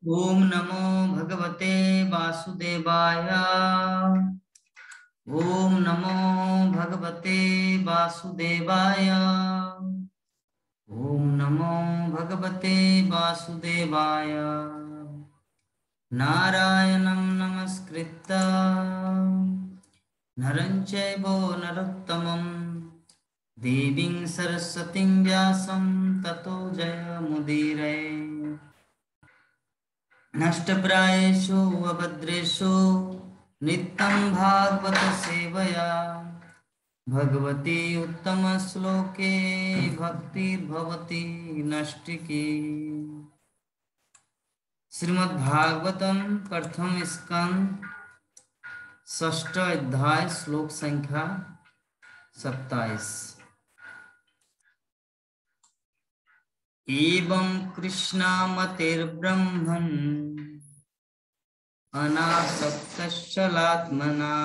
ओम नमो भगवते वासुदेवाय। ओम नमो भगवते वासुदेवाय। ओम नमो भगवते वासुदेवाय। नारायणं नमस्कृत्य नरं चैव नरोत्तमं देवीं सरस्वतीं व्यासं ततो जयमुदीरये। नष्टप्रायेषु अभद्रेषु नित्यं भागवत सेवया भगवती उत्तमश्लोके भक्तिर्भवति नष्टिकी। श्रीमद्भागवतम प्रथम स्कंद षष्ठ अध्याय श्लोक संख्या 27। एवं कृष्णामतिर्ब्रह्मन् अनासक्तश्चलात्मना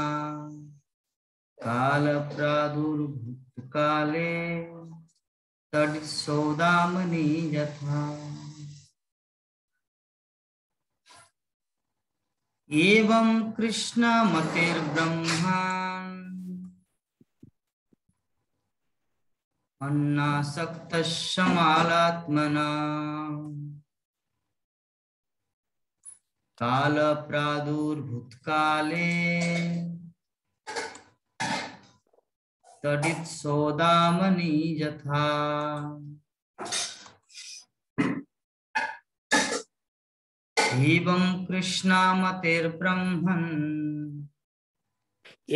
काल प्रादुर्भूतकाले तत्सौदामनि यथा। एवं कृष्णमतिर्ब्रह्मन् अन्नासक्तश्चमालात्मना काल प्रादुर्भूतकाले तदित्सौदामनि यथा। एवं कृष्णामतिर्ब्रह्मन्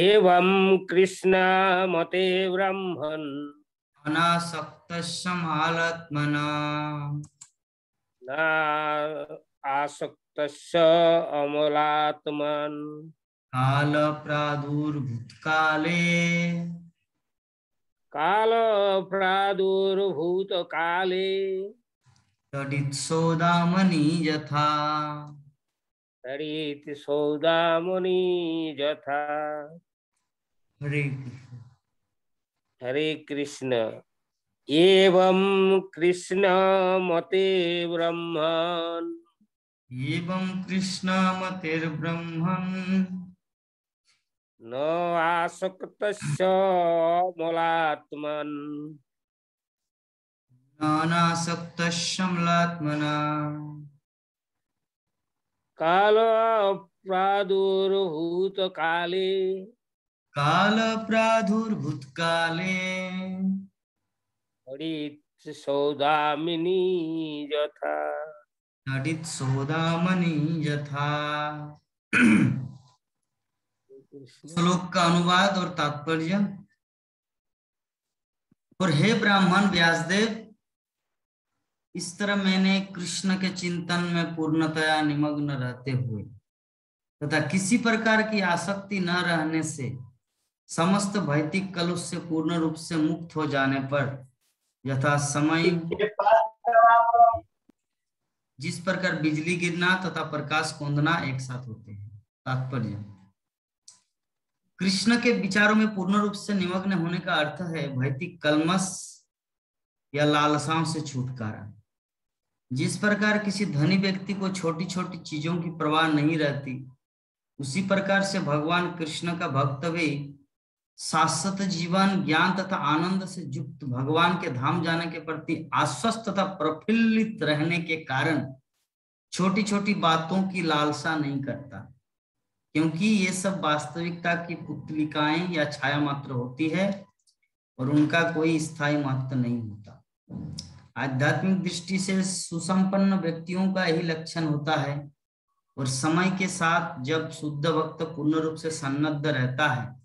एवं कृष्णमते ब्रह्मन् अनासक्तश्चमालात्मना न आसक्तस्य अमलात्मन् काल प्रादुर्भूतकाले काल प्रादुर्भूतकाले तदित्सौदामनि यथा। तरीति सौदामनि यथा। हरे हरे कृष्ण। एवं कृष्णमते ब्रह्मन् एवं कृष्णमतिर्ब्रह्मन् न आसक्तस्य अमलात्मन् नानासक्तश्चमलात्मना काल प्रादुर्भूतकाले काल प्रादुर्भूतकाले तडित् सौदामिनी यथा। तदित्सौदामनि यथा। श्लोक का अनुवाद और तात्पर्य। और हे ब्राह्मण व्यासदेव, इस तरह मैंने कृष्ण के चिंतन में पूर्णतया निमग्न रहते हुए तथा किसी प्रकार की आसक्ति न रहने से समस्त भौतिक कलुष से पूर्ण रूप से मुक्त हो जाने पर यथा समय जिस प्रकार बिजली गिरना तथा प्रकाश कौंधना एक साथ होते हैं। तात्पर्य। कृष्ण के विचारों में पूर्ण रूप से निमग्न होने का अर्थ है भौतिक कल्मश या लालसाओं से छुटकारा। जिस प्रकार किसी धनी व्यक्ति को छोटी छोटी चीजों की परवाह नहीं रहती, उसी प्रकार से भगवान कृष्ण का भक्त भी शाश्वत जीवन ज्ञान तथा आनंद से युक्त भगवान के धाम जाने के प्रति आश्वस्त तथा प्रफुल्लित रहने के कारण छोटी छोटी बातों की लालसा नहीं करता, क्योंकि ये सब वास्तविकता की पुतलिकाएं या छाया मात्र होती है और उनका कोई स्थायी महत्व नहीं होता। आध्यात्मिक दृष्टि से सुसंपन्न व्यक्तियों का यही लक्षण होता है और समय के साथ जब शुद्ध भक्त पूर्ण रूप से सन्नद्ध रहता है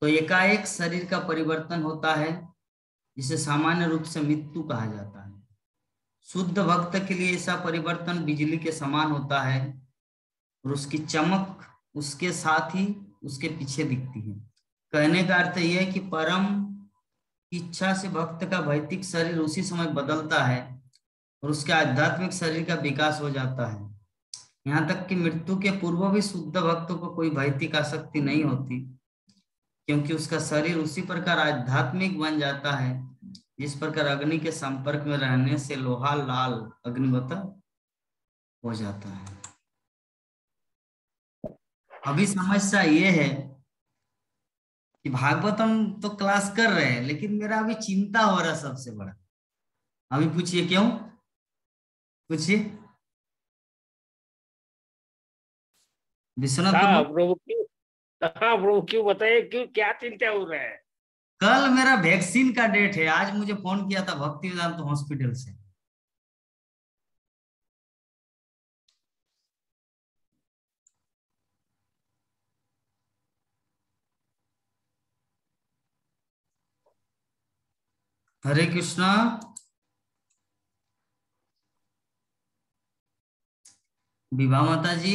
तो एकाएक शरीर का परिवर्तन होता है, जिसे सामान्य रूप से मृत्यु कहा जाता है। शुद्ध भक्त के लिए ऐसा परिवर्तन बिजली के समान होता है और उसकी चमक उसके साथ ही उसके पीछे दिखती है। कहने का अर्थ यह है कि परम इच्छा से भक्त का भौतिक शरीर उसी समय बदलता है और उसके आध्यात्मिक शरीर का विकास हो जाता है। यहाँ तक कि मृत्यु के पूर्व भी शुद्ध भक्तों को कोई भौतिक आसक्ति नहीं होती, क्योंकि उसका शरीर उसी प्रकार आध्यात्मिक बन जाता है जिस प्रकार अग्नि के संपर्क में रहने से लोहा लाल अग्निवत हो जाता है। अभी समस्या ये है कि भागवतम तो क्लास कर रहे हैं, लेकिन मेरा अभी चिंता हो रहा है सबसे बड़ा। अभी पूछिए क्यों, पूछिए विश्वनाथ हाँ प्रभु। प्रभु क्यों, हाँ प्रभु क्यों, बताइए क्यों, क्या चिंता हो रहा है? कल मेरा वैक्सीन का डेट है, आज मुझे फोन किया था भक्ति वेदांत हॉस्पिटल से। हरे कृष्णा। विभा माता जी।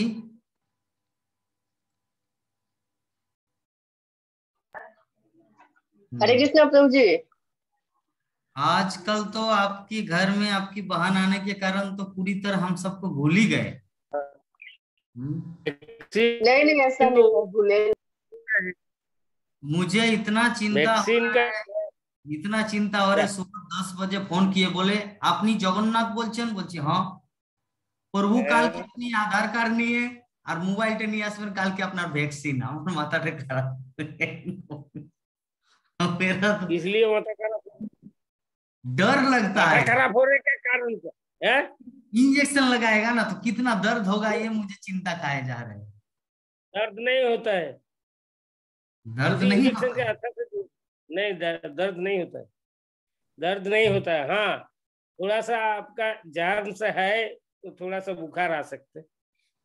हरे कृष्णा प्रभु जी। आजकल तो आपकी घर में आपकी बहन आने के कारण तो पूरी तरह हम सबको भूल ही गए। नहीं नहीं, ऐसा नहीं है, भूले। मुझे इतना चिंता हो वैक्सीन रहा का है, इतना चिंता हो रहा है। सुबह 10 बजे फोन किए, बोले আপনি জগন্নাথ বলছেন, বলছি হ্যাঁ। প্রভু কালকে আপনি আধার কার্ড নিয়ে আর মোবাইলটা নিয়ে আসবেন, কালকে আপনার ভ্যাকসিন। আমার মাথাটা খারাপ मेरा तो इसलिए डर लगता माथा है। खराब होने का कारण क्या है? इंजेक्शन लगाएगा ना तो कितना दर्द होगा, ये मुझे चिंता खाए जा रहे हैं। दर्द नहीं होता है, दर्द किसी नहीं इंजेक्शन होता के है। असर से नहीं, दर्द नहीं होता है, दर्द नहीं होता है। हाँ, थोड़ा सा आपका जर्म्स है तो थोड़ा सा बुखार आ सकते हैं।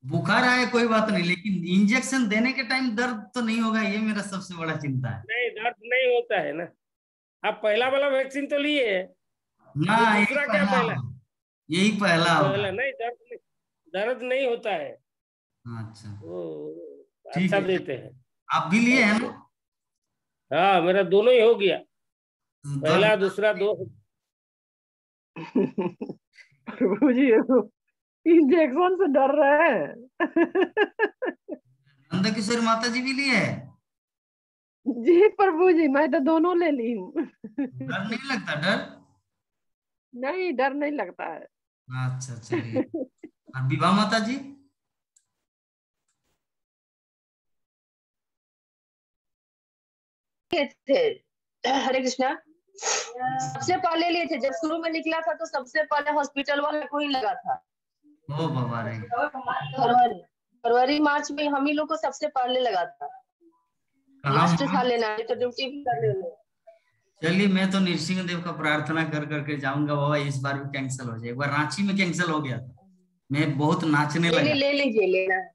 बुखार आए कोई बात नहीं, लेकिन इंजेक्शन देने के टाइम दर्द तो नहीं होगा, ये मेरा सबसे बड़ा चिंता है। नहीं, दर्द नहीं होता है ना। आप पहला वाला वैक्सीन तो लिए है, ना, ये यही दूसरा क्या पहला पहला? होगा, यही पहला होगा। पहला नहीं, दर्द नहीं होता है। अच्छा, वो ठीक अच्छा है। देते हैं। आप भी लिए हैं ना? हाँ, मेरा दोनों ही हो गया, दर्द पहला दूसरा दो। प्रभु जी इंजेक्शन से डर रहे हैं। नंद किशोर माता जी भी लिए है? जी प्रभु जी, मैं तो दोनों ले ली हूँ। डर नहीं लगता? डर? नहीं, डर नहीं लगता है। अच्छा चलिए। और विभा माता जी? थे। हरे कृष्णा। सबसे पहले लिए थे, जब शुरू में निकला था तो सबसे पहले हॉस्पिटल वाले को ही लगा था। ओ बाबा रे। फरवरी फरवरी मार्च में हम ही लोग को सबसे पहले लगा था। कहाँ लास्ट था मार्च? लेना, नहीं तो ड्यूटी भी कर रहे हैं। चलिए, मैं तो नृसिंह देव का प्रार्थना कर करके जाऊंगा बाबा, इस बार भी कैंसिल हो जाए। एक बार रांची में कैंसिल हो गया था, मैं बहुत नाचने नहीं नहीं, लगा। ले लीजिए, लेना है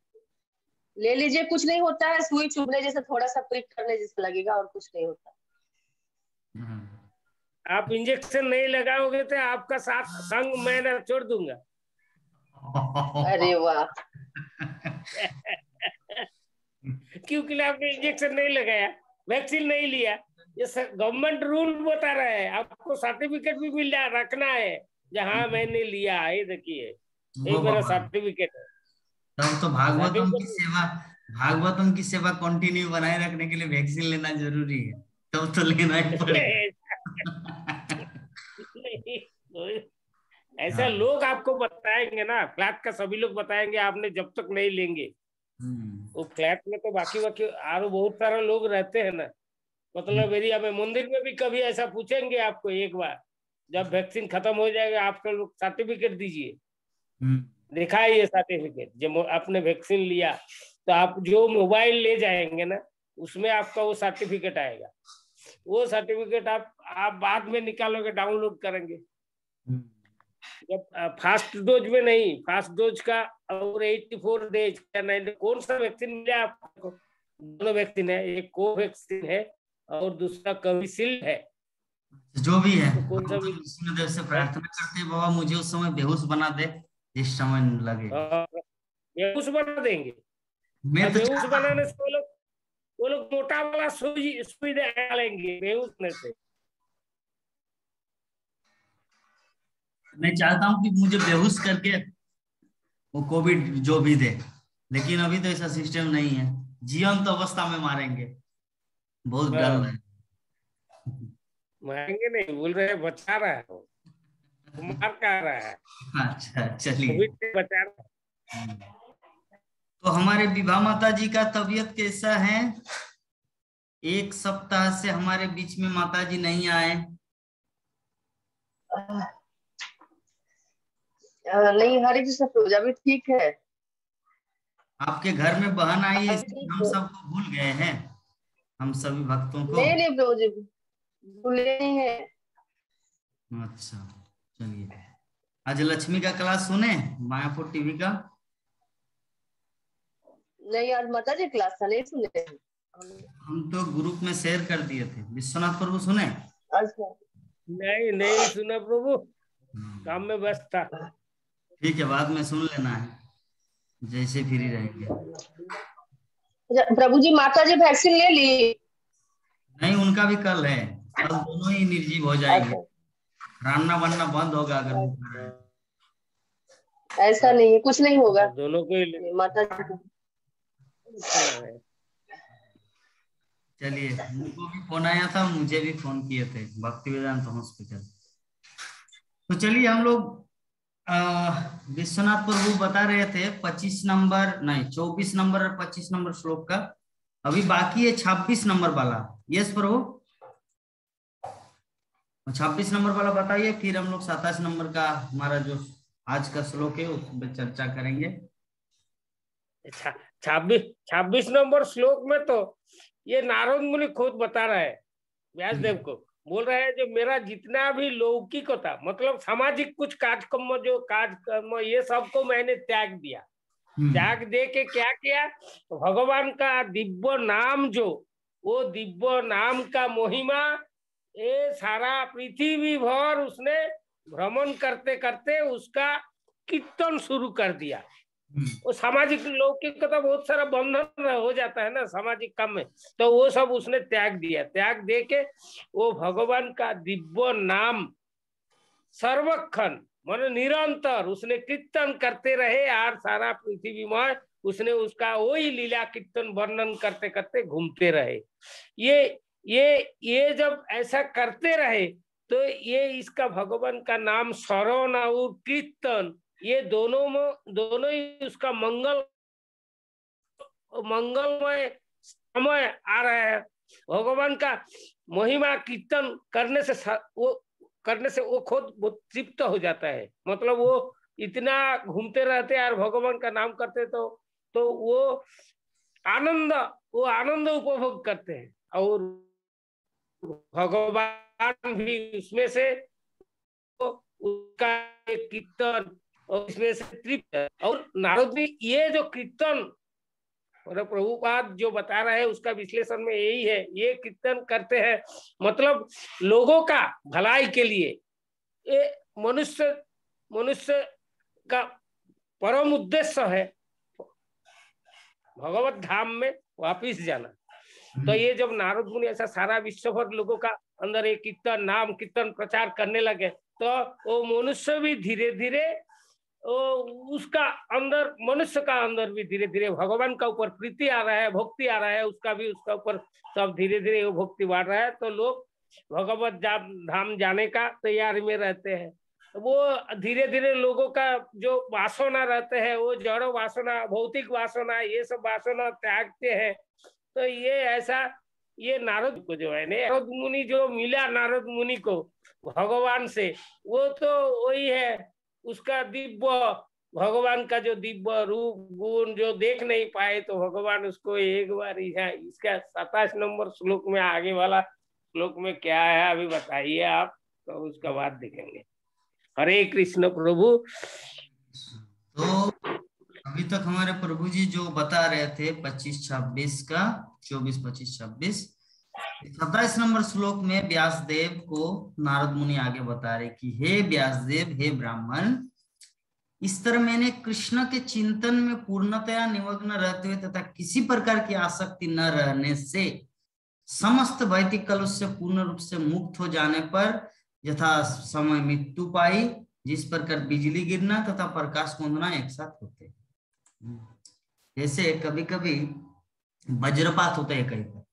ले लीजिए, कुछ नहीं होता है। सुई चुभने जैसा, थोड़ा सा प्रिक करने जैसा लगेगा, और कुछ नहीं होता। आप इंजेक्शन नहीं लगाओगे तो आपका साथ संग मैं ना छोड़ दूंगा। अरे वाह। क्योंकि आपने इंजेक्शन नहीं लगाया, वैक्सीन नहीं लिया। ये गवर्नमेंट रूल बता रहा है, आपको सर्टिफिकेट भी मिल जा रखना है जहाँ मैंने लिया है। देखिए, ये वो मेरा बाबा, सर्टिफिकेट है। तब तो भागवतम की सर्टिफिकेट सेवा, भागवतम की सेवा कंटिन्यू बनाए रखने के लिए वैक्सीन लेना जरूरी है, तब तो लेना ही पड़ेगा। ऐसा हाँ। लोग आपको बताएंगे ना, फ्लैट का सभी लोग बताएंगे, आपने जब तक नहीं लेंगे। वो फ्लैट में तो बाकी बाकी और बहुत सारे लोग रहते हैं ना, मतलब एरिया में। मंदिर में भी कभी ऐसा पूछेंगे आपको, एक बार जब वैक्सीन खत्म हो जाएगा आपका लोग सर्टिफिकेट दीजिए, दिखाइए सर्टिफिकेट जब आपने वैक्सीन लिया। तो आप जो मोबाइल ले जाएंगे ना, उसमें आपका वो सर्टिफिकेट आएगा। वो सर्टिफिकेट आप बाद में निकालोगे, डाउनलोड करेंगे। जब फर्स्ट डोज में नहीं, फर्स्ट डोज का और 84 डेज का 90, कौन सा वैक्सीन मिला आपको? दोनों वैक्सीन है, एक कोवैक्सीन है और दूसरा कोविशील्ड है। जो भी है, तो कौन सा हम तो विष्णुदेव से प्रार्थना करते हैं बाबा मुझे उस समय बेहोश बना दे जिस समय लगे। बेहोश बना देंगे। मैं और तो बेहोश चाहता बनाने से वो लोग मोटा वाला सुई डालेंगे बेहोश होने से। मैं चाहता हूँ कि मुझे बेहोश करके वो कोविड जो भी दे, लेकिन अभी तो ऐसा सिस्टम नहीं है। जीवंत अवस्था में मारेंगे, बहुत डर लग हाँ, मारेंगे नहीं बोल रहे, बचा रहा है वो, मार कर रहा है, अच्छा चलिए। कोविड से बचा रहा है। तो हमारे विभा माता जी का तबीयत कैसा है? एक सप्ताह से हमारे बीच में माता जी नहीं आए। नहीं, हरे कृष्ण प्रभु जी, अभी ठीक है। आपके घर में बहन आई है, ठीक हम है। सबको भूल गए हैं, हम सभी भक्तों को। नहीं नहीं प्रभु जी, भूले नहीं है। अच्छा, चलिए। आज लक्ष्मी का क्लास सुने, मायापुर टीवी का? नहीं, आज माता जी क्लास था, नहीं सुने। हम तो ग्रुप में शेयर कर दिए थे। विश्वनाथ प्रभु सुने? अच्छा। नहीं नहीं सुना प्रभु, काम में व्यस्त था। ठीक है, बाद में सुन लेना है, जैसे फ्री रहेंगे। प्रभु जी, माता जी वैक्सीन ले ली? नहीं, उनका भी कल है। कल दोनों ही निर्जीव हो जाएंगे। अच्छा। रान्ना बनना बंद होगा अगर वो कर रहे हैं। ऐसा नहीं है, कुछ नहीं होगा। दोनों को ही माता जी को। इतना है। चलिए, उनको भी फोन आया था, मुझे भी फोन किए थे, भक्ति वेदांत हॉस्पिटल। तो चलिए, हम लोग विश्वनाथ प्रभु बता रहे थे 25 नंबर, नहीं 24 नंबर और 25 नंबर श्लोक का। अभी बाकी है 26 नंबर वाला। यस प्रभु, 26 नंबर वाला बताइए, फिर हम लोग 27 नंबर का हमारा जो आज का श्लोक है उस पर चर्चा करेंगे। 26 नंबर श्लोक में तो ये नारद मुनि खुद बता रहा है व्यासदेव को, बोल रहे हैं जो मेरा जितना भी लौकिक होता, मतलब सामाजिक कुछ कार्यक्रम, जो कार्यक्रम ये सबको मैंने त्याग दिया। त्याग दे के क्या किया, तो भगवान का दिव्य नाम, जो वो दिव्य नाम का महिमा ये सारा पृथ्वी भर उसने भ्रमण करते करते उसका कीर्तन शुरू कर दिया। वो सामाजिक लौकिकता बहुत सारा बंधन हो जाता है ना सामाजिक काम में, तो वो सब उसने त्याग दिया। त्याग दे के वो भगवान का दिव्य नाम सर्वक्षण मन निरंतर उसने कीर्तन करते रहे, और सारा पृथ्वी में उसने उसका वही लीला कीर्तन वर्णन करते करते घूमते रहे। ये जब ऐसा करते रहे तो ये इसका भगवान का नाम श्रवण और कीर्तन, ये दोनों ही उसका मंगलमय समय आ रहा है। भगवान का महिमा कीर्तन करने से वो खुद बहुत तृप्त हो जाता है। मतलब वो इतना घूमते रहते और भगवान का नाम करते तो वो आनंद उपभोग करते हैं, और भगवान भी उसमें से उसका कीर्तन और इसमें से तृप्त है। और नारद भी ये जो कीर्तन और प्रभुपाद जो बता रहे हैं उसका विश्लेषण में यही है, ये कीर्तन करते हैं मतलब लोगों का भलाई के लिए। ये मनुष्य का परम उद्देश्य है भगवत धाम में वापिस जाना। तो ये जब नारद मुनि ऐसा सारा विश्व भर लोगों का अंदर एक कीर्तन नाम कीर्तन प्रचार करने लगे, तो वो मनुष्य भी धीरे धीरे उसका अंदर, मनुष्य का अंदर भी धीरे धीरे भगवान का ऊपर प्रीति आ रहा है, भक्ति आ रहा है, उसका ऊपर सब धीरे धीरे वो भक्ति बढ़ रहा है। तो लोग भगवत धाम जाने का तैयारी में रहते हैं। वो धीरे धीरे लोगों का जो वासना रहते हैं, वो जड़ वासना, भौतिक वासना, ये सब वासना त्यागते हैं। तो ये ऐसा ये नारद को जो है नारद मुनि जो मिला नारद मुनि को भगवान से, वो तो वही है उसका दिव्य, भगवान का जो दिव्य रूप गुण जो देख नहीं पाए, तो भगवान उसको एक बार इसका 27 नंबर श्लोक में, आगे वाला श्लोक में क्या है अभी बताइए आप, तो उसका बाद देखेंगे। हरे कृष्ण प्रभु। तो अभी तक हमारे प्रभु जी जो बता रहे थे 25-26 का, 24-25-26, 27 नंबर श्लोक में व्यासदेव को नारद मुनि आगे बता रहे कि हे व्यासदेव, हे ब्राह्मण, इस तरह मैंने कृष्ण के चिंतन में पूर्णतया निमग्न रहते हुए तथा किसी प्रकार की आसक्ति न रहने से समस्त भौतिक कलुष से पूर्ण रूप से मुक्त हो जाने पर यथा समय मृत्यु पाई, जिस प्रकार बिजली गिरना तथा प्रकाश कोंदना एक साथ होते हैं। जैसे कभी कभी वज्रपात होता है कहीं पर।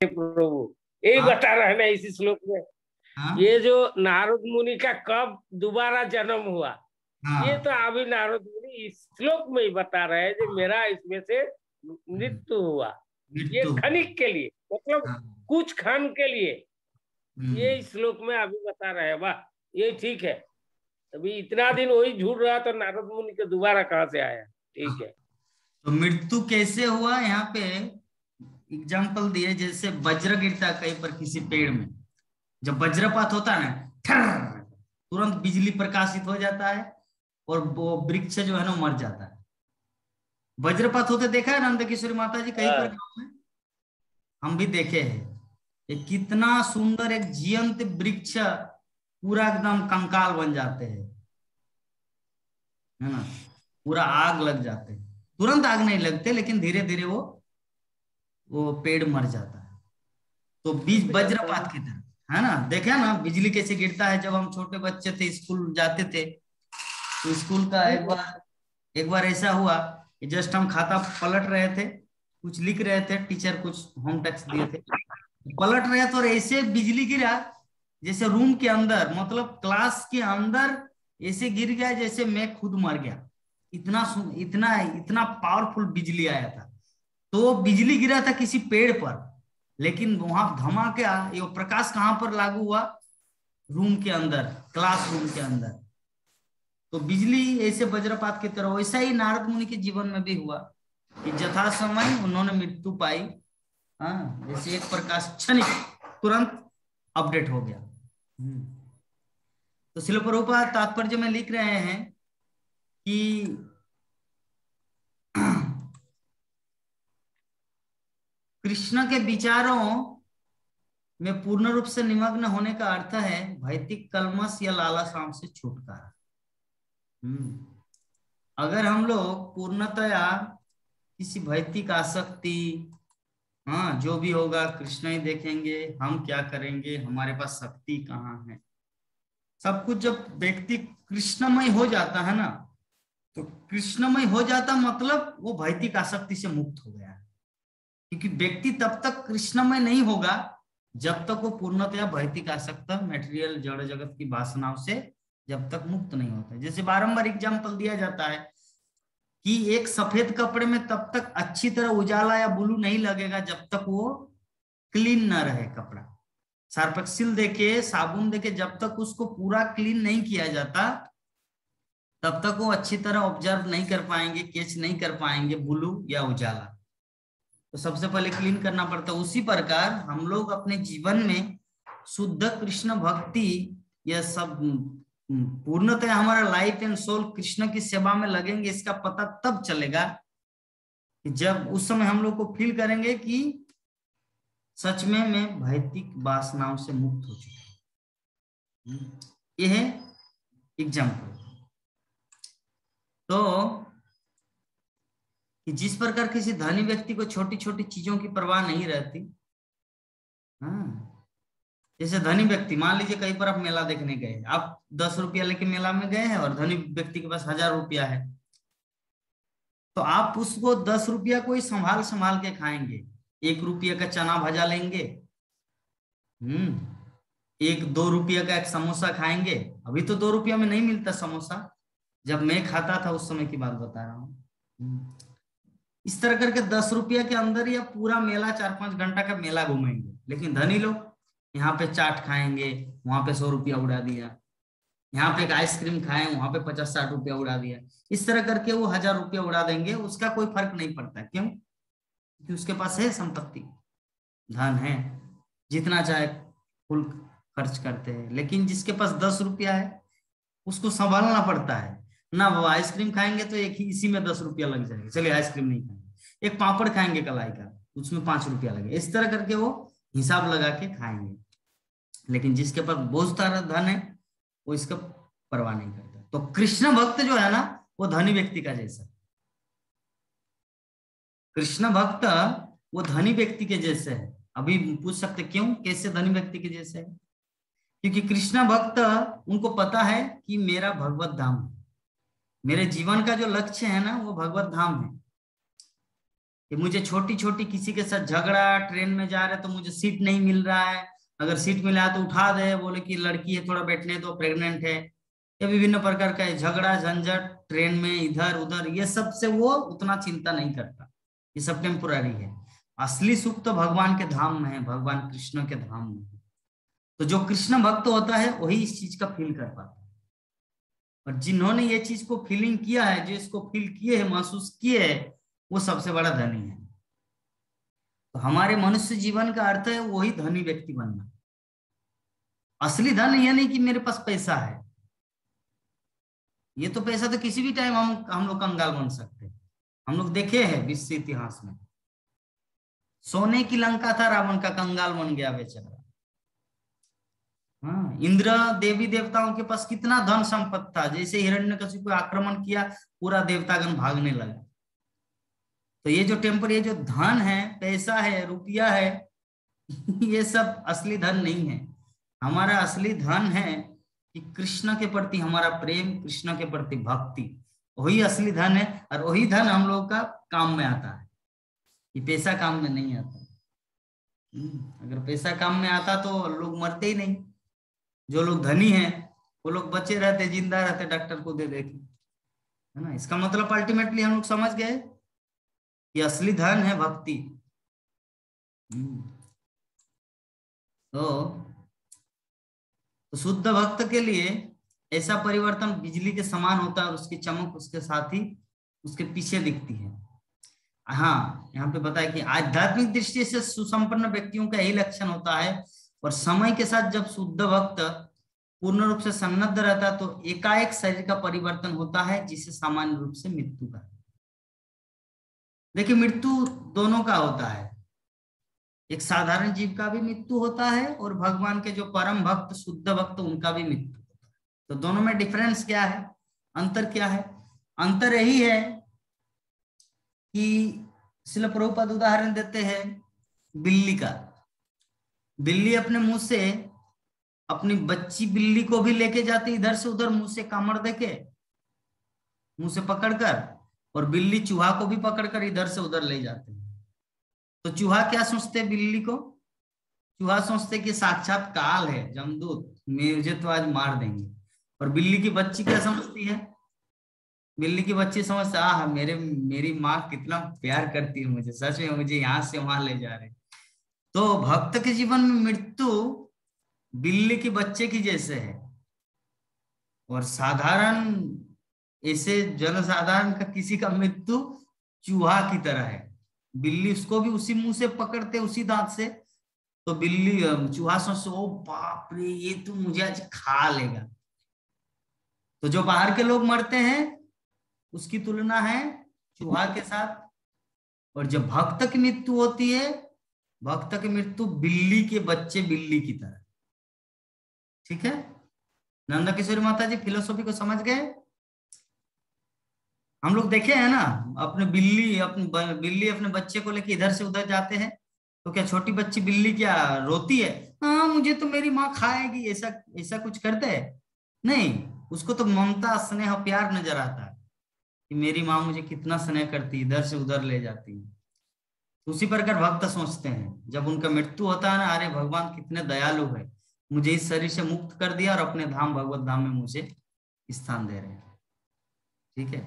प्रभु यही बता रहे हैं इसी श्लोक में। हाँ? ये जो नारद मुनि का कब दोबारा जन्म हुआ, हाँ, ये तो अभी नारद मुनि इस श्लोक में ही बता रहे हैं कि मेरा इसमें से मृत्यु हुआ। ये मृत्यु। क्षणिक के लिए, मतलब हाँ, कुछ क्षण के लिए, ये हम्म। इस श्लोक में अभी बता रहे हैं। वाह, ये ठीक है। अभी इतना दिन वही झूठ रहा तो नारद मुनि के दोबारा कहाँ से आया? ठीक है। तो मृत्यु कैसे हुआ, यहाँ पे एग्जाम्पल दिए, जैसे वज्र गिरता कहीं पर किसी पेड़ में, जब वज्रपात होता है ना, ठर्र, तुरंत बिजली प्रकाशित हो जाता है और वो वृक्ष जो है ना मर जाता है। वज्रपात होते देखा है नंद किशोरी माता जी कहीं पर गाँव में, हम भी देखे हैं। ये कितना सुंदर एक जीवंत वृक्ष पूरा एकदम कंकाल बन जाते हैं, है ना, पूरा आग लग जाते हैं। तुरंत आग नहीं लगते, लेकिन धीरे धीरे वो पेड़ मर जाता है। तो बीज वज्रपात की तरह, है ना, देखे ना बिजली कैसे गिरता है। जब हम छोटे बच्चे थे, स्कूल जाते थे, तो स्कूल का एक बार ऐसा हुआ कि जस्ट हम खाता पलट रहे थे, कुछ लिख रहे थे, टीचर कुछ होम टेक्स्ट दिए थे, पलट रहे थे और ऐसे बिजली गिरा जैसे रूम के अंदर, मतलब क्लास के अंदर ऐसे गिर गया जैसे मैं खुद मर गया। इतना इतना इतना पावरफुल बिजली आया था। तो बिजली गिरा था किसी पेड़ पर, लेकिन वहां धमाके ये प्रकाश कहां पर लागू हुआ? रूम के अंदर, क्लास रूम के अंदर। तो बिजली ऐसे वज्रपात की तरह, वैसा ही नारद मुनि के जीवन में भी हुआ कि यथा समय उन्होंने मृत्यु पाई। हाँ, जैसे एक प्रकाश क्षणिक तुरंत अपडेट हो गया। तो श्रील प्रभुपाद तात्पर्य में लिख रहे हैं कि कृष्ण के विचारों में पूर्ण रूप से निमग्न होने का अर्थ है भौतिक कलमश या लालसाओं से छुटकारा। अगर हम लोग पूर्णतया किसी भौतिक आसक्ति, हाँ जो भी होगा कृष्ण ही देखेंगे, हम क्या करेंगे, हमारे पास शक्ति कहाँ है, सब कुछ जब व्यक्ति कृष्णमय हो जाता है ना, तो कृष्णमय हो जाता मतलब वो भौतिक आसक्ति से मुक्त हो गया है। क्योंकि व्यक्ति तब तक कृष्णमय नहीं होगा जब तक वो पूर्णतया भौतिक आसक्त, मेटेरियल जड़ जगत की वासनाओं से जब तक मुक्त नहीं होता। जैसे बारंबार एग्जाम्पल दिया जाता है कि एक सफेद कपड़े में तब तक अच्छी तरह उजाला या ब्लू नहीं लगेगा जब तक वो क्लीन ना रहे कपड़ा। सर्फ एक्सेल देके, साबुन देके जब तक उसको पूरा क्लीन नहीं किया जाता तब तक वो अच्छी तरह ऑब्जर्व नहीं कर पाएंगे, कैच नहीं कर पाएंगे ब्लू या उजाला। तो सबसे पहले क्लीन करना पड़ता है। उसी प्रकार हम लोग अपने जीवन में शुद्ध कृष्ण भक्ति, यह सब पूर्णतः हमारा लाइफ एंड सोल कृष्ण की सेवा में लगेंगे। इसका पता तब चलेगा कि जब उस समय हम लोग को फील करेंगे कि सच में मैं भौतिक वासनाओं से मुक्त हो चुका हूं। यह है एग्जाम्पल। तो कि जिस प्रकार किसी धनी व्यक्ति को छोटी छोटी चीजों की परवाह नहीं रहती, हाँ, जैसे धनी व्यक्ति, मान लीजिए कहीं पर आप मेला देखने गए, आप 10 रुपया लेके मेला में गए हैं और धनी व्यक्ति के पास 1000 रुपया है, तो आप उसको 10 रुपया को ही संभाल संभाल के खाएंगे। 1 रुपये का चना भजा लेंगे, 1-2 रुपया का एक समोसा खाएंगे। अभी तो 2 रुपया में नहीं मिलता समोसा, जब मैं खाता था उस समय की बात बता रहा हूँ। इस तरह करके 10 रुपया के अंदर या पूरा मेला 4-5 घंटा का मेला घूमेंगे। लेकिन धनी लोग यहाँ पे चाट खाएंगे, वहां पे 100 रुपया उड़ा दिया, यहाँ पे एक आइसक्रीम खाए, वहां पे 50-60 रुपया उड़ा दिया। इस तरह करके वो 1000 रुपया उड़ा देंगे, उसका कोई फर्क नहीं पड़ता। क्यों? क्योंकि उसके पास है संपत्ति, धन है, जितना चाहे फुल खर्च करते हैं। लेकिन जिसके पास 10 रुपया है उसको संभालना पड़ता है ना। वो आइसक्रीम खाएंगे तो एक ही इसी में 10 रुपया लग जाएगा, चलिए आइसक्रीम नहीं खाएंगे। एक पापड़ खाएंगे कलाई का, उसमें 5 रुपया लगे। इस तरह करके वो हिसाब लगा के खाएंगे। लेकिन जिसके पास बहुत सारा धन है वो इसका परवाह नहीं करता। तो कृष्ण भक्त जो है ना, वो धनी व्यक्ति का जैसा। कृष्ण भक्त वो धनी व्यक्ति के जैसे है। अभी पूछ सकते क्यों, कैसे धनी व्यक्ति के जैसे है? क्योंकि कृष्ण भक्त उनको पता है कि मेरा भगवत धाम है, मेरे जीवन का जो लक्ष्य है ना वो भगवत धाम है। कि मुझे छोटी छोटी किसी के साथ झगड़ा, ट्रेन में जा रहे तो मुझे सीट नहीं मिल रहा है, अगर सीट मिला तो उठा दे, बोले कि लड़की है थोड़ा बैठने तो, प्रेग्नेंट है, या विभिन्न प्रकार का झगड़ा झंझट ट्रेन में इधर उधर, ये सब से वो उतना चिंता नहीं करता, ये सब टेम्पोररी है। असली सुख तो भगवान के धाम में है, भगवान कृष्ण के धाम में है। तो जो कृष्ण भक्त होता है वही इस चीज का फील कर पाता है, और जिन्होंने ये चीज को फीलिंग किया है, जो इसको फील किए है, महसूस किए है, वो सबसे बड़ा धनी है। तो हमारे मनुष्य जीवन का अर्थ है वही धनी व्यक्ति बनना। असली धन यह नहीं कि मेरे पास पैसा है, ये तो पैसा तो किसी भी टाइम हम लोग कंगाल बन सकते हैं। हम लोग देखे हैं विश्व इतिहास में, सोने की लंका था, रावण का कंगाल बन गया बेचारा। हाँ, इंद्र देवी देवताओं के पास कितना धन संपत्ति था, जैसे हिरण्यकशिपु को आक्रमण किया पूरा देवतागण भागने लगा। तो ये जो ये जो धन है, पैसा है, रुपया है, ये सब असली धन नहीं है। हमारा असली धन है कि कृष्ण के प्रति हमारा प्रेम, कृष्ण के प्रति भक्ति, वही असली धन है। और वही धन हम लोग का काम में आता है, ये पैसा काम में नहीं आता। अगर पैसा काम में आता तो लोग मरते ही नहीं। जो लोग धनी हैं वो लोग बचे रहते, जिंदा रहते, डॉक्टर को दे देके, है ना। इसका मतलब अल्टीमेटली हम लोग समझ गए कि असली धन है भक्ति। तो शुद्ध भक्त के लिए ऐसा परिवर्तन बिजली के समान होता है, और उसकी चमक उसके साथ ही उसके पीछे दिखती है। हाँ, यहाँ पे बताया कि आध्यात्मिक दृष्टि से सुसंपन्न व्यक्तियों का यही लक्षण होता है, और समय के साथ जब शुद्ध भक्त पूर्ण रूप से सन्नद्ध रहता है तो एकाएक शरीर का परिवर्तन होता है, जिसे सामान्य रूप से मृत्यु का। देखिए, मृत्यु दोनों का होता है, एक साधारण जीव का भी मृत्यु होता है, और भगवान के जो परम भक्त शुद्ध भक्त उनका भी मृत्यु होता है। तो दोनों में डिफरेंस क्या है, अंतर क्या है? अंतर यही है कि श्रील प्रभुपाद उदाहरण देते हैं बिल्ली का। बिल्ली अपने मुंह से अपनी बच्ची बिल्ली को भी लेके जाती इधर से उधर, मुंह से कामड़ देके, मुंह से पकड़कर, और बिल्ली चूहा को भी पकड़कर इधर से उधर ले जाते हैं। तो चूहा क्या सोचते बिल्ली को? चूहा सोचते कि साक्षात काल है, जमदूत, मुझे तो आज मार देंगे। और बिल्ली की बच्ची क्या समझती है? बिल्ली की बच्ची समझते, आह मेरी माँ कितना प्यार करती है मुझे, सच में मुझे यहाँ से वहां ले जा रहे। तो भक्त के जीवन में मृत्यु बिल्ली के बच्चे की जैसे है, और साधारण ऐसे जनसाधारण का किसी का मृत्यु चूहा की तरह है। बिल्ली उसको भी उसी मुंह से पकड़ते, उसी दांत से। तो बिल्ली चूहा सोचते, ओ बाप रे, ये तो मुझे आज खा लेगा। तो जो बाहर के लोग मरते हैं उसकी तुलना है चूहा के साथ। और जब भक्त की मृत्यु होती है, भक्त की मृत्यु बिल्ली के बच्चे बिल्ली की तरह। ठीक है, नंदा किशोरी माता जी फिलोसॉफी को समझ गए? हम लोग देखे हैं ना, अपनी बिल्ली अपने बच्चे को लेके इधर से उधर जाते हैं, तो क्या छोटी बच्ची बिल्ली क्या रोती है, हाँ मुझे तो मेरी माँ खाएगी, ऐसा ऐसा कुछ करते हैं? नहीं, उसको तो ममता, स्नेह, प्यार नजर आता है कि मेरी माँ मुझे कितना स्नेह करती, इधर से उधर ले जाती है। उसी प्रकार भक्त सोचते हैं जब उनका मृत्यु होता है ना, अरे भगवान कितने दयालु है, मुझे इस शरीर से मुक्त कर दिया और अपने धाम भगवत धाम में मुझे स्थान दे रहे हैं। ठीक है,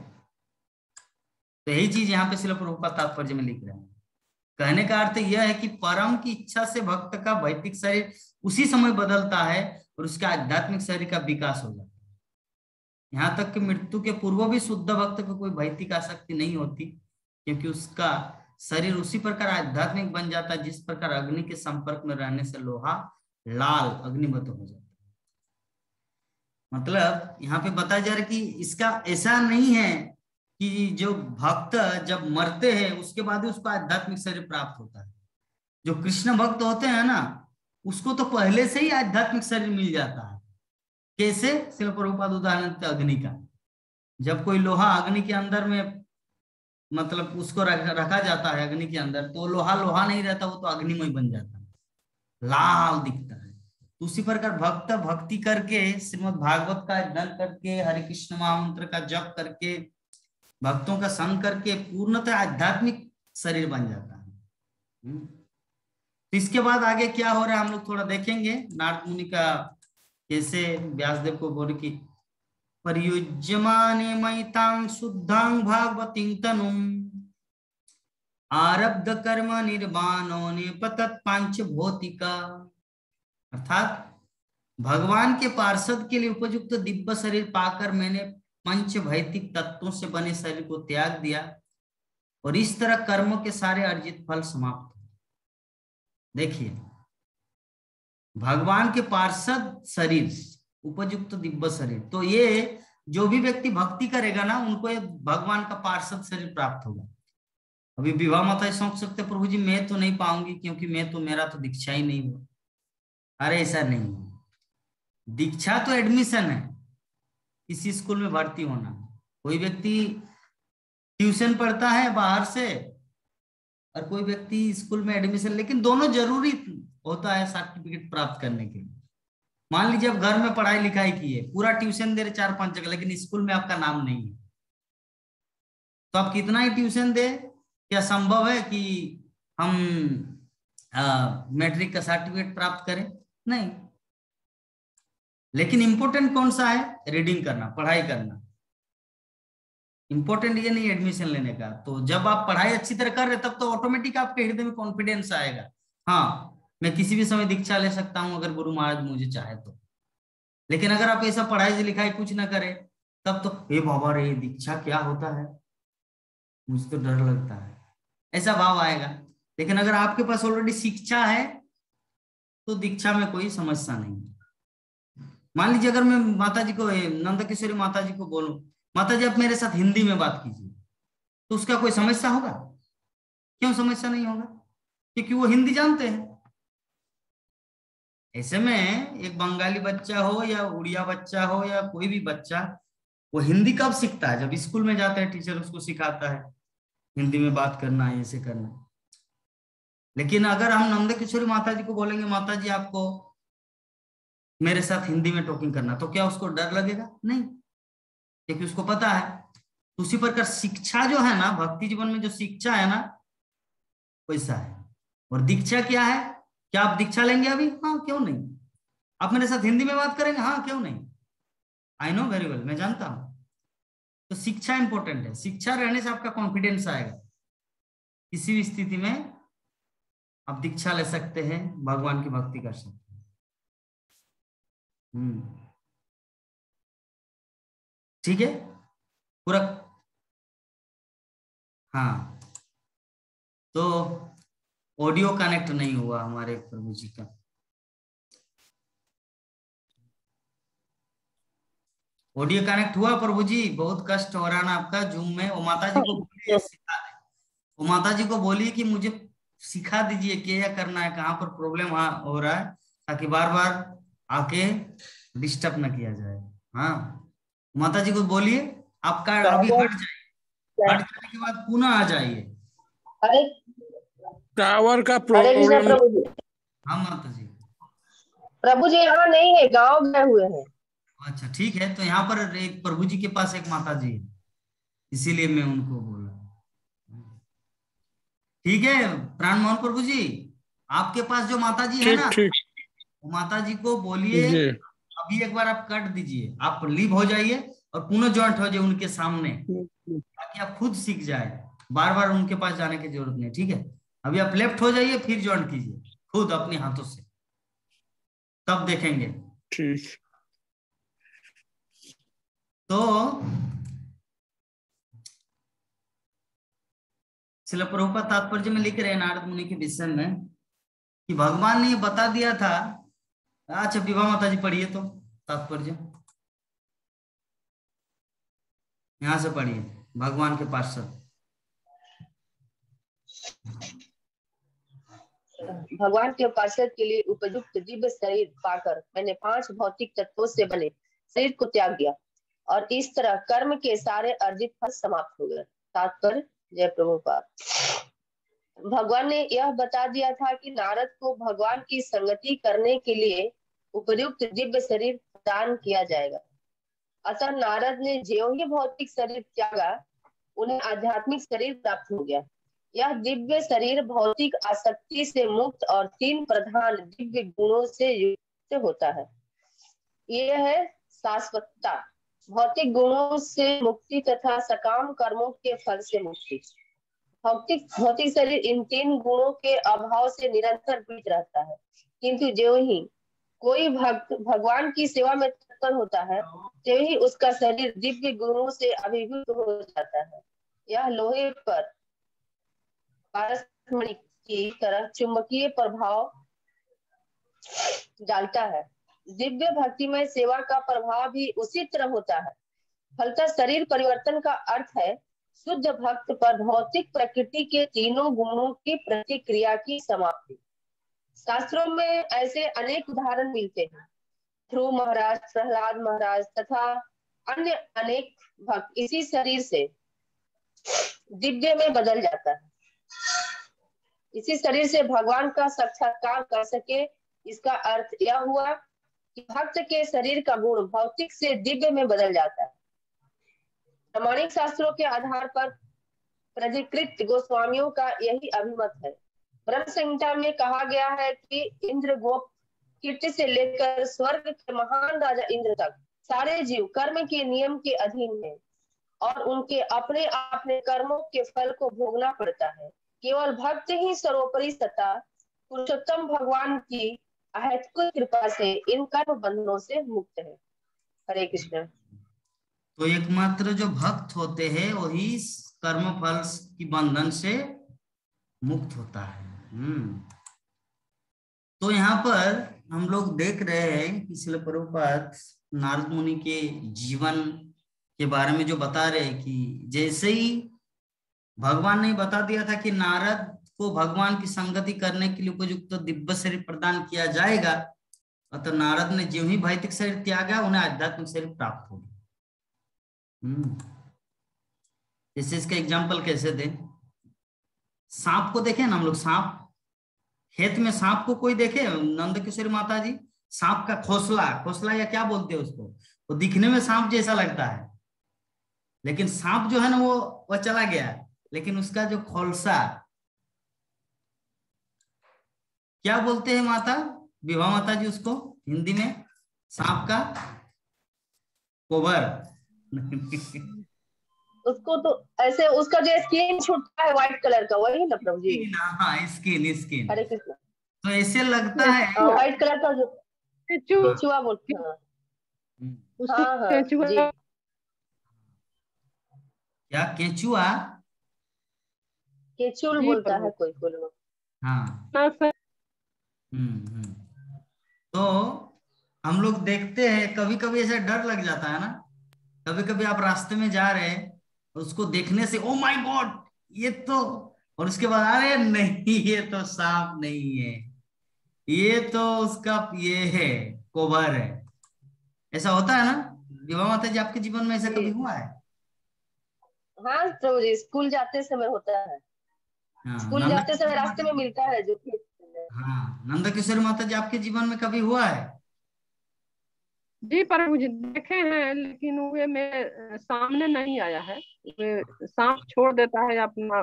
तो यही चीज यहाँ पे श्रील प्रभुपाद तात्पर्य में लिख रहे हैं। कहने का अर्थ यह है कि परम की इच्छा से भक्त का भौतिक शरीर उसी समय बदलता है और उसका आध्यात्मिक शरीर का विकास हो जाता है। यहाँ तक कि मृत्यु के पूर्व भी शुद्ध भक्त को कोई भौतिक आसक्ति नहीं होती, क्योंकि उसका शरीर उसी प्रकार आध्यात्मिक बन जाता है जिस प्रकार अग्नि के संपर्क में रहने से लोहा लाल अग्निमत हो जाता है। मतलब यहाँ पे बताया जा रहा है कि इसका ऐसा नहीं है कि जो भक्त जब मरते हैं उसके बाद ही उसको आध्यात्मिक शरीर प्राप्त होता है। जो कृष्ण भक्त होते हैं ना, उसको तो पहले से ही आध्यात्मिक शरीर मिल जाता है। कैसे? श्रील प्रभुपाद उदाहरण अग्नि का। जब कोई लोहा अग्नि के अंदर में मतलब उसको रखा जाता है अग्नि के अंदर, तो लोहा लोहा नहीं रहता, वो तो अग्निमय बन जाता है, लाल दिखता है। तो उसी प्रकार भक्त भक्ति करके, श्रीमद् भागवत का अध्ययन करके, हरे कृष्ण महामंत्र का जप करके, भक्तों का संग करके पूर्णतः आध्यात्मिक शरीर बन जाता है। तो इसके बाद आगे क्या हो रहा है हम लोग थोड़ा देखेंगे। नारद मुनि का कैसे व्यासदेव को बोले कि पर्युज्यमाने मयितां शुद्धां भागवतीं तनुम आरब्ध कर्म निर्वाणो नेपतत् पांच भौतिका। अर्थात भगवान के पार्षद के लिए उपयुक्त दिव्य शरीर पाकर मैंने पंच भौतिक तत्वों से बने शरीर को त्याग दिया और इस तरह कर्मों के सारे अर्जित फल समाप्त हो। देखिए, भगवान के पार्षद शरीर, उपयुक्त दिव्य शरीर, तो ये जो भी व्यक्ति भक्ति करेगा ना, उनको ये भगवान का पार्षद शरीर प्राप्त होगा। अभी विवाह माता सोच सकते प्रभु जी मैं तो नहीं पाऊंगी क्योंकि मेरा तो दीक्षा ही नहीं हुआ। अरे ऐसा नहीं, दीक्षा तो एडमिशन है, किसी स्कूल में भर्ती होना। कोई व्यक्ति ट्यूशन पढ़ता है बाहर से और कोई व्यक्ति स्कूल में एडमिशन, लेकिन दोनों जरूरी होता है सर्टिफिकेट प्राप्त करने के लिए। मान लीजिए आप घर में पढ़ाई लिखाई की है, पूरा ट्यूशन दे रहे 4-5 जगह, लेकिन स्कूल में आपका नाम नहीं है, तो आप कितना ही ट्यूशन दे, क्या संभव है कि हम मैट्रिक का सर्टिफिकेट प्राप्त करें? नहीं। लेकिन इंपॉर्टेंट कौन सा है? रीडिंग करना, पढ़ाई करना। इंपॉर्टेंट ये नहीं एडमिशन लेने का। तो जब आप पढ़ाई अच्छी तरह कर रहे तब तो ऑटोमेटिक आपके हृदय में कॉन्फिडेंस आएगा, हाँ मैं किसी भी समय दीक्षा ले सकता हूं अगर गुरु महाराज मुझे चाहे तो। लेकिन अगर आप ऐसा पढ़ाई लिखाई कुछ ना करें तब तो हे बाबा रे दीक्षा क्या होता है, मुझे तो डर लगता है, ऐसा भाव आएगा। लेकिन अगर आपके पास ऑलरेडी शिक्षा है तो दीक्षा में कोई समस्या नहीं। मान लीजिए अगर मैं माता जी को, नंद किशोरी माता जी को बोलूं, माता जी आप मेरे साथ हिंदी में बात कीजिए, तो उसका कोई समस्या होगा? क्यों समस्या नहीं होगा? क्योंकि वो हिंदी जानते हैं। ऐसे में एक बंगाली बच्चा हो या उड़िया बच्चा हो या कोई भी बच्चा, वो हिंदी कब सीखता है? जब स्कूल में जाता है, टीचर उसको सिखाता है हिंदी में बात करना है, ऐसे करना। लेकिन अगर हम नंद किशोरी माता जी को बोलेंगे माता जी आपको मेरे साथ हिंदी में टॉकिंग करना, तो क्या उसको डर लगेगा? नहीं, क्योंकि उसको पता है। उसी प्रकार शिक्षा जो है ना, भक्ति जीवन में जो शिक्षा है ना, वैसा है। और दीक्षा क्या है? क्या आप दीक्षा लेंगे अभी? हाँ क्यों नहीं। आप मेरे साथ हिंदी में बात करेंगे? हाँ क्यों नहीं। आई नो वेरी वेल, मैं जानता हूं। तो शिक्षा इंपॉर्टेंट है। शिक्षा रहने से आपका कॉन्फिडेंस आएगा, किसी भी स्थिति में आप दीक्षा ले सकते हैं, भगवान की भक्ति कर सकते हैं। ठीक है पूरा। हाँ, तो ऑडियो कनेक्ट नहीं हुआ हमारे प्रभु जी का। ऑडियो कनेक्ट हुआ प्रभु जी? बहुत कष्ट हो रहा ना आपका जूम में। वो माता जी को बोलिए सिखा दे, वो माता जी को बोलिए कि मुझे सिखा दीजिए क्या करना है, कहाँ पर प्रॉब्लम हो रहा है, ताकि बार बार आके डिस्टर्ब ना किया जाए। हाँ माता जी को बोलिए आपका अभी हट जाइए, हट जाने के बाद पुनः आ जाइए। अरे टावर का हरे कृष्णा प्रॉब्लम। प्रभु जी। हाँ माता जी। प्रभु जी यहाँ नहीं है, गांव गए हुए हैं। अच्छा ठीक है, तो यहाँ पर एक प्रभु जी के पास एक माता जी है, इसीलिए मैं उनको बोला। ठीक है प्राण मोहन प्रभु जी, आपके पास जो माता जी है ना, वो माता जी को बोलिए अभी एक बार आप कट दीजिए, आप लीव हो जाइए और पुनः ज्वाइंट हो जाइए उनके सामने, ताकि आप खुद सीख जाए, बार बार उनके पास जाने की जरूरत नहीं। ठीक है, अभी आप लेफ्ट हो जाइए फिर ज्वाइन कीजिए खुद अपने हाथों से, तब देखेंगे। ठीक। तो श्रील प्रभुपाद तात्पर्य में लिख रहे हैं नारद मुनि के विषय में कि भगवान ने ये बता दिया था। अच्छा विभा माता जी पढ़िए तो तात्पर्य, यहां से पढ़िए, भगवान के पार्षद। भगवान के पार्षद के लिए उपयुक्त दिव्य शरीर पाकर मैंने 5 भौतिक तत्वों से बने शरीर को त्याग दिया और इस तरह कर्म के सारे अर्जित फल समाप्त हो गए। तात्पर्य जय प्रभुपाद। भगवान ने यह बता दिया था कि नारद को भगवान की संगति करने के लिए उपयुक्त दिव्य शरीर प्रदान किया जाएगा। अतः नारद ने ज्यों ही भौतिक शरीर त्यागा, उन्हें आध्यात्मिक शरीर प्राप्त हो गया। यह दिव्य शरीर भौतिक आसक्ति से मुक्त और 3 प्रधान दिव्य गुणों से युक्त होता है। यह है शाश्वतता, भौतिक गुणों से मुक्ति तथा सकाम कर्मों के फल से मुक्ति। भौतिक शरीर इन 3 गुणों के अभाव से निरंतर पीड़ित रहता है, किंतु जो ही कोई भक्त भगवान की सेवा में तत्पर होता है, तो ही उसका शरीर दिव्य गुणों से अभिभूत हो जाता है। यह लोहे पर पारसमणि की तरह चुंबकीय प्रभाव डालता है। दिव्य भक्तिमय सेवा का प्रभाव भी उसी तरह होता है। फलतः शरीर परिवर्तन का अर्थ है शुद्ध भक्त पर भौतिक प्रकृति के तीनों गुणों की प्रतिक्रिया की समाप्ति। शास्त्रों में ऐसे अनेक उदाहरण मिलते हैं। ध्रुव महाराज, प्रहलाद महाराज तथा अन्य अनेक भक्त इसी शरीर से दिव्य में बदल जाता है। इसी शरीर से भगवान का साक्षात्कार कर सके, इसका अर्थ यह हुआ कि भक्त के शरीर का गुण भौतिक से दिव्य में बदल जाता है। प्रामाणिक शास्त्रों के आधार पर पंजीकृत गोस्वामियों का यही अभिमत है। ब्रह्म संहिता में कहा गया है कि इंद्र गोप कीर्ति से लेकर स्वर्ग के महान राजा इंद्र तक सारे जीव कर्म के नियम के अधीन हैं और उनके अपने अपने कर्मों के फल को भोगना पड़ता है। केवल भक्त ही सर्वोपरि सत्ता पुरुषोत्तम भगवान की अहेतुक कृपा से इन कर्म बंधनों से मुक्त है। हरे कृष्ण। तो एकमात्र जो भक्त होते हैं वही कर्म फल की बंधन से मुक्त होता है। तो यहाँ पर हम लोग देख रहे हैं कि श्रील प्रभुपाद नारद मुनि के जीवन के बारे में जो बता रहे हैं कि जैसे ही भगवान ने बता दिया था कि नारद को भगवान की संगति करने के लिए उपयुक्त दिव्य शरीर प्रदान किया जाएगा, तो नारद ने जो ही भौतिक शरीर त्यागा उन्हें आध्यात्मिक शरीर प्राप्त हो गया। जैसे इसका एग्जाम्पल कैसे दें? सांप को देखे ना हम लोग, सांप खेत में सांप को कोई देखे? नंद किशोरी माता जी सांप का खोसला या क्या बोलते हैं उसको, वो दिखने में सांप जैसा लगता है, लेकिन सांप जो है ना वो चला गया, लेकिन उसका जो खोलसा क्या बोलते हैं माता विभा माता जी उसको हिंदी में? सांप का कोबर उसको तो ऐसे उसका जो स्किन छूटता है व्हाइट कलर का, वही ना प्रभु जी? हाँ, स्किन। हरे कृष्ण। तो ऐसे लगता है व्हाइट कलर का जो केचुआ बोलते हैं। हाँ, जी। क्या केचुआ? केचुल बोलता है कोई लोग। हाँ। तो हम लोग देखते हैं कभी कभी ऐसा डर लग जाता है ना, कभी कभी आप रास्ते में जा रहे हैं उसको देखने से ओ माय गॉड ये तो, और उसके बाद अरे नहीं ये तो सांप नहीं है, ये तो उसका ये है कोबर है। ऐसा होता है ना विभा माता जी? आपके जीवन में ऐसा कभी हुआ है? हाँ प्रभु जी, स्कूल जाते समय होता है। हाँ, स्कूल जाते समय रास्ते में मिलता है जो। हाँ, नंद किशोरी माता जी आपके जीवन में कभी हुआ है? जी प्रभु जी देखे हैं, लेकिन वे मेरे सामने नहीं आया है। वे सांप छोड़ देता है अपना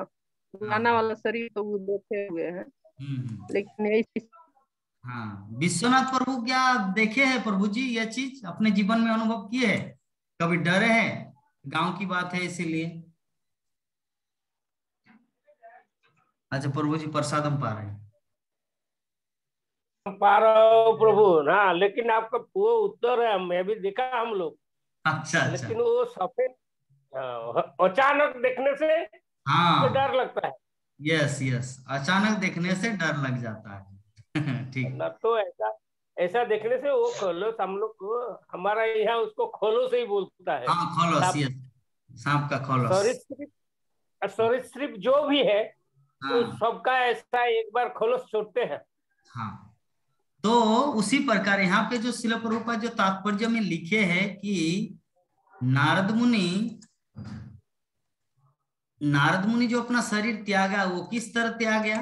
गाना वाला शरीर, तो वो देखे हुए हैं, लेकिन यही। हाँ, विश्वनाथ प्रभु क्या देखे हैं प्रभु जी ये चीज अपने जीवन में अनुभव किए हैं? कभी डरे हैं? गांव की बात है इसीलिए। अच्छा प्रभु जी प्रसाद हम पा रहे हैं, पा रहा हूँ प्रभु ना, लेकिन आपका वो उत्तर है मैं भी देखा हम लोग। अच्छा। लेकिन वो सफेद अचानक देखने से हाँ डर लगता है। यस अचानक देखने से डर लग जाता है ठीक ना, तो ऐसा देखने से वो खोलो, हम लोग को हमारा यहाँ उसको खोलो से ही बोलता है। हाँ खोलस, यस सांप का खोलस। सरीसृप जो भी है हाँ, तो सबका ऐसा एक बार खोलस छोड़ते हैं। हाँ, तो उसी प्रकार यहाँ पे जो श्रील प्रभुपाद जो तात्पर्य में लिखे हैं कि नारद मुनि जो अपना शरीर त्यागा वो किस तरह त्यागा?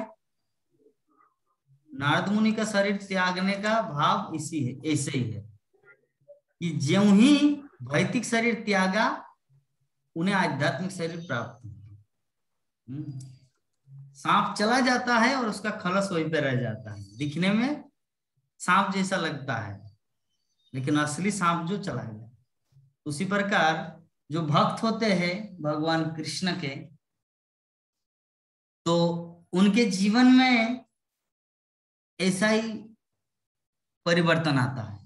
नारद मुनि का शरीर त्यागने का भाव इसी है, ऐसे ही है कि ज्यों ही भौतिक शरीर त्यागा उन्हें आध्यात्मिक शरीर प्राप्त हुआ। सांप चला जाता है और उसका खलस वहीं पे रह जाता है, दिखने में सांप जैसा लगता है लेकिन असली सांप जो चला गया। उसी प्रकार जो भक्त होते हैं भगवान कृष्ण के, तो उनके जीवन में ऐसा ही परिवर्तन आता है।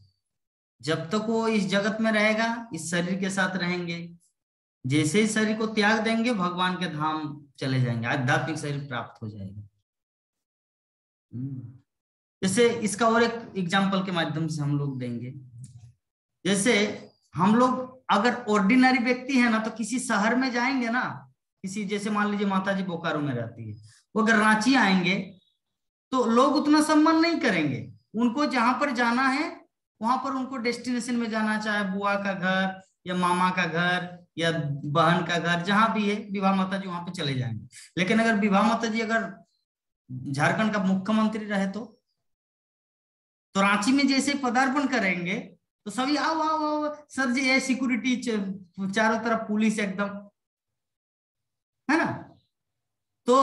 जब तक वो इस जगत में रहेगा, इस शरीर के साथ रहेंगे, जैसे ही शरीर को त्याग देंगे भगवान के धाम चले जाएंगे, आध्यात्मिक शरीर प्राप्त हो जाएगा। जैसे इसका और एक एग्जाम्पल के माध्यम से हम लोग देंगे। जैसे हम लोग अगर ऑर्डिनरी व्यक्ति है ना, तो किसी शहर में जाएंगे ना, किसी जैसे मान लीजिए माता जी बोकारो में रहती है, वो अगर रांची आएंगे तो लोग उतना सम्मान नहीं करेंगे। उनको जहां पर जाना है वहां पर उनको डेस्टिनेशन में जाना, चाहे बुआ का घर या मामा का घर या बहन का घर, जहां भी है विभा माता जी वहां पे चले जाएंगे। लेकिन अगर विभा माता जी अगर झारखंड का मुख्यमंत्री रहे तो रांची में जैसे पदार्पण करेंगे तो सभी आओ आओ आओ सर जी, ये सिक्योरिटी चारों तरफ पुलिस एकदम, है ना। तो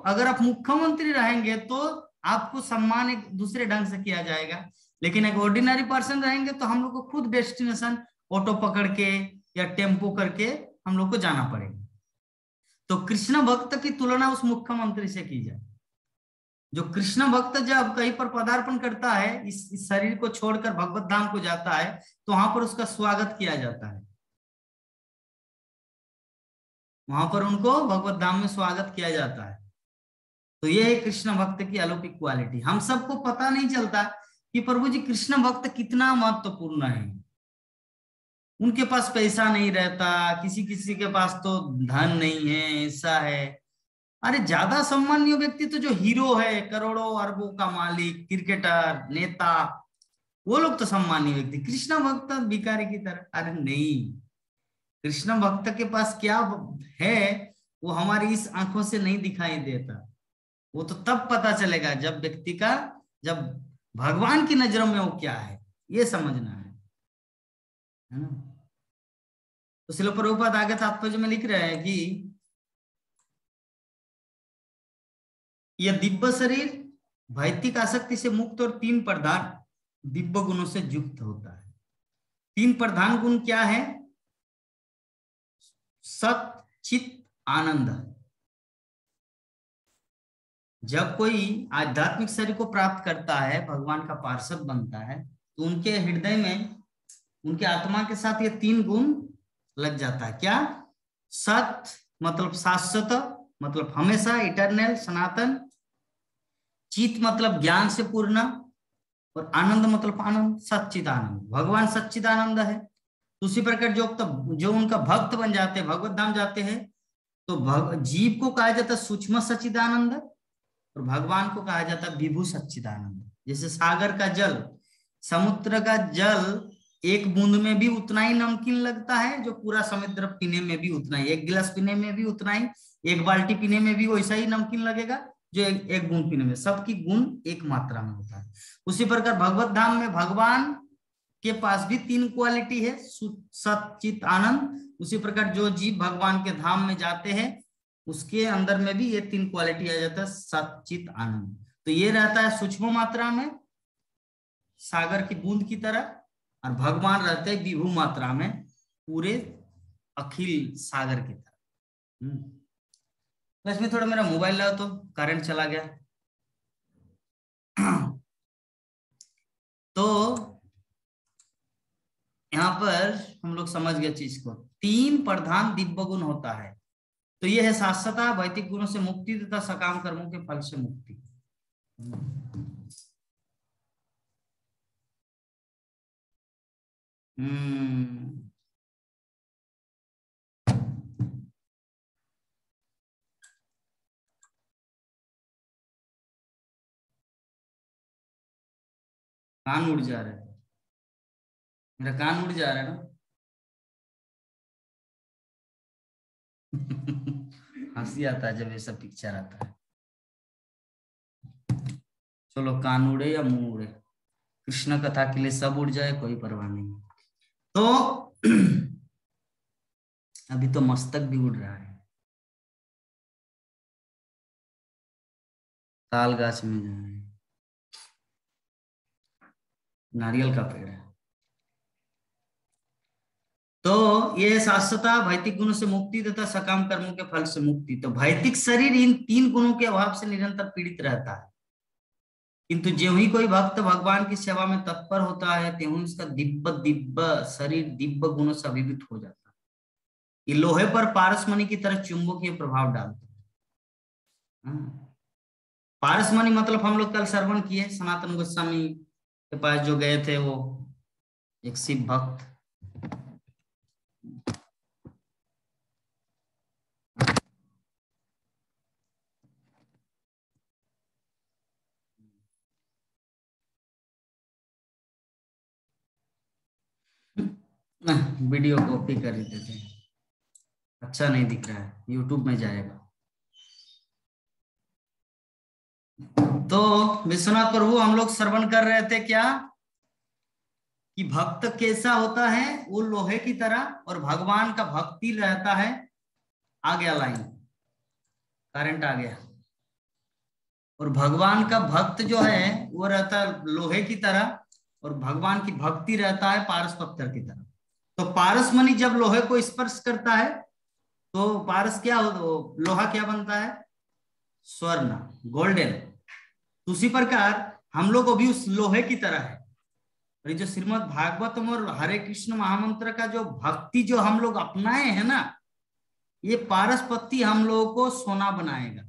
अगर आप मुख्यमंत्री रहेंगे तो आपको सम्मान एक दूसरे ढंग से किया जाएगा। लेकिन एक ऑर्डिनरी पर्सन रहेंगे तो हम लोग को खुद डेस्टिनेशन ऑटो पकड़ के या टेम्पो करके हम लोग को जाना पड़ेगा। तो कृष्ण भक्त की तुलना उस मुख्यमंत्री से की जाए। जो कृष्ण भक्त जब कहीं पर पदार्पण करता है, इस शरीर को छोड़कर भगवत धाम को जाता है, तो वहां पर उसका स्वागत किया जाता है, वहां पर उनको भगवत धाम में स्वागत किया जाता है। तो ये है कृष्ण भक्त की अलौकिक क्वालिटी। हम सबको पता नहीं चलता कि प्रभु जी कृष्ण भक्त कितना महत्वपूर्ण है। उनके पास पैसा नहीं रहता, किसी किसी के पास तो धन नहीं है, ऐसा है। अरे ज्यादा सम्मानीय व्यक्ति तो जो हीरो है, करोड़ों अरबों का मालिक, क्रिकेटर, नेता, वो लोग तो सम्मानीय व्यक्ति। कृष्ण भक्त भिखारी की तरह? अरे नहीं, कृष्ण भक्त के पास क्या है वो हमारी इस आंखों से नहीं दिखाई देता। वो तो तब पता चलेगा जब व्यक्ति का, जब भगवान की नजरों में वो क्या है, ये समझना है ना। तो श्रील प्रभुपाद आगे तात्पर्य में लिख रहे हैं कि यह दिव्य शरीर भौतिक आसक्ति से मुक्त और 3 प्रधान दिव्य गुणों से युक्त होता है। 3 प्रधान गुण क्या है? सत, चित, आनंद। जब कोई आध्यात्मिक शरीर को प्राप्त करता है, भगवान का पार्षद बनता है, तो उनके हृदय में, उनके आत्मा के साथ ये 3 गुण लग जाता है। क्या? सत मतलब शाश्वत, मतलब हमेशा, इटर्नल, सनातन। चित मतलब ज्ञान से पूर्ण, और आनंद मतलब आनंद, सच्चिदानंद। भगवान सच्चिदानंद है। उसी प्रकार जो उनका भक्त बन जाते हैं, भगवत धाम जाते हैं, तो जीव को कहा जाता है सूक्ष्म सच्चिदानंद और भगवान को कहा जाता है विभु सच्चिदानंद। जैसे सागर का जल, समुद्र का जल एक बूंद में भी उतना ही नमकीन लगता है जो पूरा समुद्र पीने में भी उतना ही, एक गिलास पीने में भी उतना ही, एक बाल्टी पीने में भी वैसा ही नमकीन लगेगा जो एक बूंद पीने में। सबकी गुण एक मात्रा में होता है। उसी प्रकार भगवत धाम में भगवान के पास भी 3 क्वालिटी है, सत, चित, आनंद। उसी प्रकार जो जीव भगवान के धाम में जाते हैं उसके अंदर में भी ये 3 क्वालिटी आ जाता है, सत, चित, आनंद। तो ये रहता है सूक्ष्म मात्रा में सागर की बूंद की तरह, और भगवान रहते हैं विभु मात्रा में पूरे अखिल सागर की तरह। बस में थोड़ा मेरा मोबाइल लाओ, तो करंट चला गया। तो यहाँ पर हम लोग समझ गए चीज को। 3 प्रधान दिव्य गुण होता है। तो ये है शाश्वता, भौतिक गुणों से मुक्ति तथा सकाम कर्मों के फल से मुक्ति। कान उड़ जा रहा है, मेरा कान उड़ जा रहा है ना। हंसी आता है जब ऐसा पिक्चर आता है। चलो कान उड़े या मुंह उड़े, कृष्ण कथा के लिए सब उड़ जाए, कोई परवाह नहीं। तो अभी तो मस्तक भी उड़ रहा है। ताल गाछ में जो है नारियल का पेड़ है। तो ये शाश्वता भौतिक गुणों से मुक्ति तथा सकाम कर्मों के फल से मुक्ति। तो भौतिक शरीर इन 3 गुणों के अभाव से निरंतर पीड़ित रहता है, किंतु ज्यों ही कोई भक्त भगवान की सेवा में तत्पर होता है त्यों इसका दिव्य दिव्य शरीर दिव्य गुणों से अभिभूत हो जाता है। ये लोहे पर पारसमणि की तरह चुंबकीय प्रभाव डालता है। पारसमणि मतलब हम लोग कल श्रवण किए, सनातन गोस्वामी के पास जो गए थे, वो एक शिव भक्त, वीडियो कॉपी कर देते थे, अच्छा नहीं दिख रहा है, यूट्यूब में जाएगा। तो विश्वनाथ प्रभु हम लोग श्रवण कर रहे थे क्या कि भक्त कैसा होता है, वो लोहे की तरह, और भगवान का भक्ति रहता है। आ गया लाइन, करंट आ गया। और भगवान का भक्त जो है वो रहता है लोहे की तरह, और भगवान की भक्ति रहता है पारस पत्थर की तरह। तो पारसमणि जब लोहे को स्पर्श करता है तो पारस क्या हो, लोहा क्या बनता है, स्वर्ण, गोल्डन। उसी प्रकार हम लोग अभी उस लोहे की तरह है। और ये जो श्रीमद् भागवतम और हरे कृष्ण महामंत्र का जो भक्ति जो हम लोग अपनाए हैं ना, ये पारसपत्ति हम लोगों को सोना बनाएगा,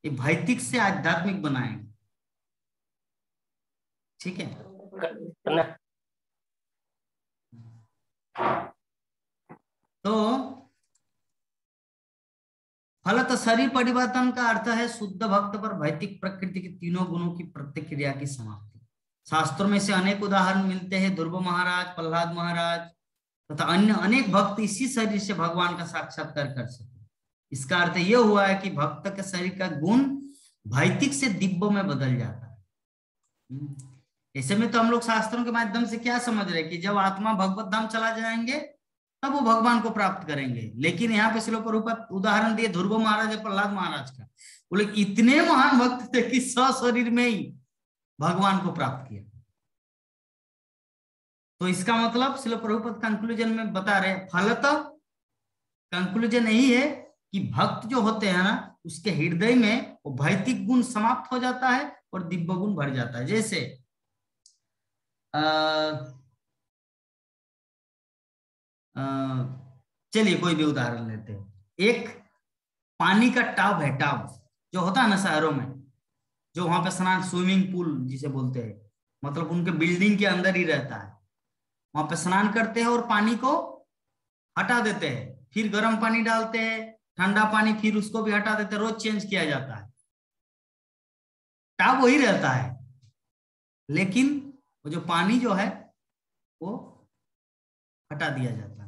ये भौतिक से आध्यात्मिक बनाएगा। ठीक है। तो फलत शरीर परिवर्तन का अर्थ है शुद्ध भक्त पर भौतिक प्रकृति के तीनों गुणों की प्रतिक्रिया की समाप्ति। शास्त्रों में से अनेक उदाहरण मिलते हैं। ध्रुव महाराज, प्रहलाद महाराज तथा अन्य अनेक भक्त इसी शरीर से भगवान का साक्षात्कार कर सके। इसका अर्थ यह हुआ है कि भक्त के शरीर का गुण भौतिक से दिव्य में बदल जाता है। ऐसे में तो हम लोग शास्त्रों के माध्यम से क्या समझ रहे हैं कि जब आत्मा भगवत धाम चला जाएंगे तब वो भगवान को प्राप्त करेंगे। लेकिन यहाँ पे श्रील प्रभुपाद उदाहरण दिए ध्रुव महाराज और प्रहलाद महाराज का, बोले इतने महान भक्त थे कि शरीर में ही भगवान को प्राप्त किया। तो इसका मतलब श्रील प्रभुपाद कंक्लूजन में बता रहे, फलतः कंक्लूजन यही है कि भक्त जो होते हैं ना, उसके हृदय में वो भौतिक गुण समाप्त हो जाता है और दिव्य गुण भर जाता है। जैसे चलिए कोई भी उदाहरण लेते हैं। एक पानी का टब है, टब जो होता है ना शहरों में, जो वहां पे स्नान, स्विमिंग पूल जिसे बोलते हैं, मतलब उनके बिल्डिंग के अंदर ही रहता है। वहां पे स्नान करते हैं और पानी को हटा देते हैं, फिर गर्म पानी डालते हैं, ठंडा पानी, फिर उसको भी हटा देते हैं, रोज चेंज किया जाता है। टब वही रहता है, लेकिन वो जो पानी जो है वो हटा दिया जाता है।